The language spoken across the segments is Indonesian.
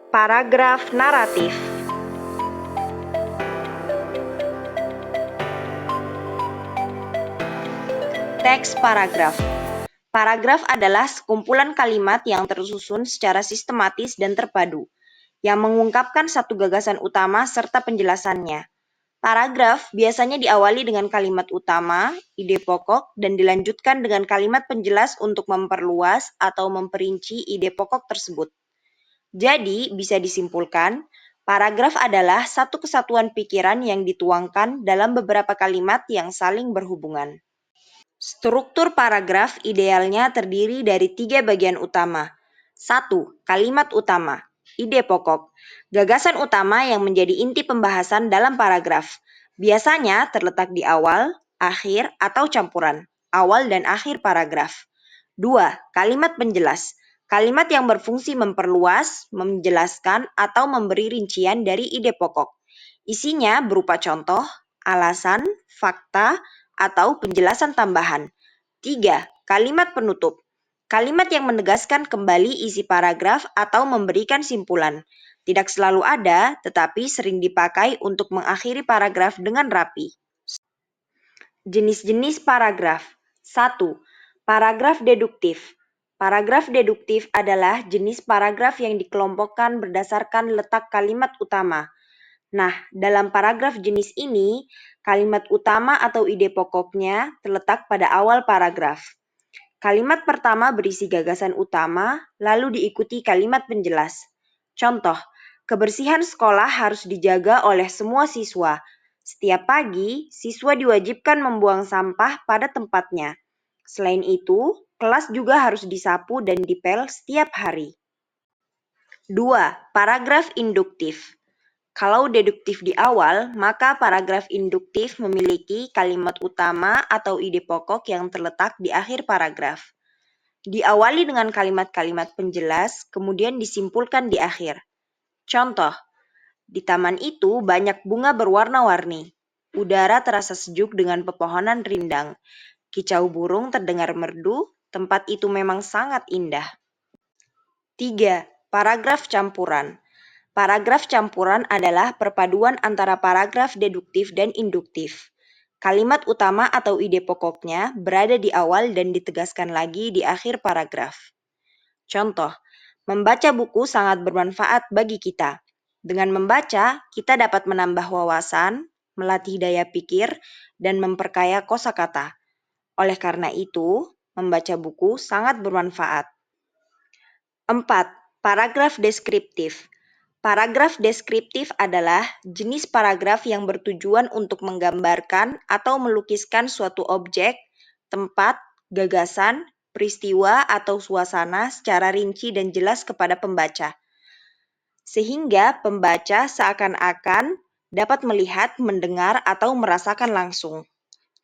Paragraf naratif. Teks paragraf. Paragraf adalah sekumpulan kalimat yang tersusun secara sistematis dan terpadu, yang mengungkapkan satu gagasan utama serta penjelasannya. Paragraf biasanya diawali dengan kalimat utama, ide pokok, dan dilanjutkan dengan kalimat penjelas untuk memperluas atau memperinci ide pokok tersebut. Jadi, bisa disimpulkan, paragraf adalah satu kesatuan pikiran yang dituangkan dalam beberapa kalimat yang saling berhubungan. Struktur paragraf idealnya terdiri dari 3 bagian utama. 1. Kalimat utama, ide pokok, gagasan utama yang menjadi inti pembahasan dalam paragraf. Biasanya terletak di awal, akhir, atau campuran, awal dan akhir paragraf. 2. Kalimat penjelas, kalimat yang berfungsi memperluas, menjelaskan, atau memberi rincian dari ide pokok. Isinya berupa contoh, alasan, fakta, atau penjelasan tambahan. 3. Kalimat penutup. Kalimat yang menegaskan kembali isi paragraf atau memberikan simpulan. Tidak selalu ada, tetapi sering dipakai untuk mengakhiri paragraf dengan rapi. Jenis-jenis paragraf. 1. Paragraf deduktif. Paragraf deduktif adalah jenis paragraf yang dikelompokkan berdasarkan letak kalimat utama. Nah, dalam paragraf jenis ini, kalimat utama atau ide pokoknya terletak pada awal paragraf. Kalimat pertama berisi gagasan utama, lalu diikuti kalimat penjelas. Contoh, kebersihan sekolah harus dijaga oleh semua siswa. Setiap pagi, siswa diwajibkan membuang sampah pada tempatnya. Selain itu, kelas juga harus disapu dan dipel setiap hari. 2. Paragraf induktif. Kalau deduktif di awal, maka paragraf induktif memiliki kalimat utama atau ide pokok yang terletak di akhir paragraf. Diawali dengan kalimat-kalimat penjelas, kemudian disimpulkan di akhir. Contoh, di taman itu banyak bunga berwarna-warni. Udara terasa sejuk dengan pepohonan rindang. Kicau burung terdengar merdu, tempat itu memang sangat indah. 3. Paragraf campuran. Paragraf campuran adalah perpaduan antara paragraf deduktif dan induktif. Kalimat utama atau ide pokoknya berada di awal dan ditegaskan lagi di akhir paragraf. Contoh, membaca buku sangat bermanfaat bagi kita. Dengan membaca, kita dapat menambah wawasan, melatih daya pikir, dan memperkaya kosakata. Oleh karena itu, membaca buku sangat bermanfaat. 4. Paragraf deskriptif. Paragraf deskriptif adalah jenis paragraf yang bertujuan untuk menggambarkan atau melukiskan suatu objek, tempat, gagasan, peristiwa, atau suasana secara rinci dan jelas kepada pembaca, sehingga pembaca seakan-akan dapat melihat, mendengar, atau merasakan langsung.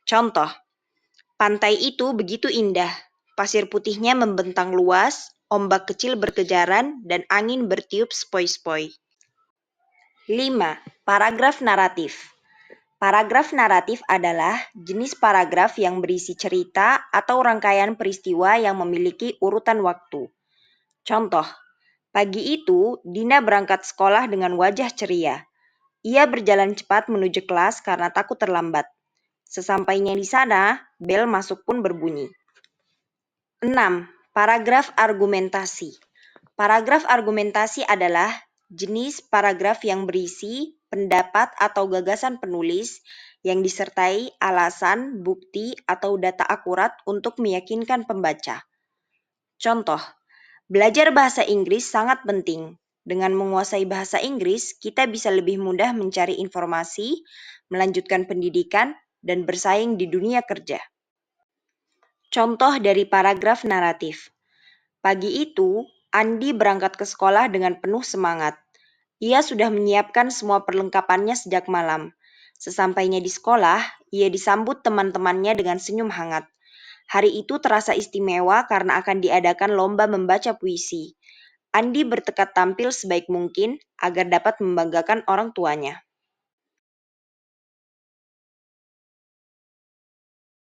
Contoh, pantai itu begitu indah, pasir putihnya membentang luas, ombak kecil berkejaran, dan angin bertiup sepoi-sepoi. 5. Paragraf naratif. Paragraf naratif adalah jenis paragraf yang berisi cerita atau rangkaian peristiwa yang memiliki urutan waktu. Contoh, pagi itu Dina berangkat sekolah dengan wajah ceria. Ia berjalan cepat menuju kelas karena takut terlambat. Sesampainya di sana, bel masuk pun berbunyi. 6. Paragraf argumentasi. Paragraf argumentasi adalah jenis paragraf yang berisi pendapat atau gagasan penulis yang disertai alasan, bukti, atau data akurat untuk meyakinkan pembaca. Contoh, belajar bahasa Inggris sangat penting. Dengan menguasai bahasa Inggris, kita bisa lebih mudah mencari informasi, melanjutkan pendidikan, dan bersaing di dunia kerja. Contoh dari paragraf naratif. Pagi itu, Andi berangkat ke sekolah dengan penuh semangat. Ia sudah menyiapkan semua perlengkapannya sejak malam. Sesampainya di sekolah, ia disambut teman-temannya dengan senyum hangat. Hari itu terasa istimewa karena akan diadakan lomba membaca puisi. Andi bertekad tampil sebaik mungkin agar dapat membanggakan orang tuanya.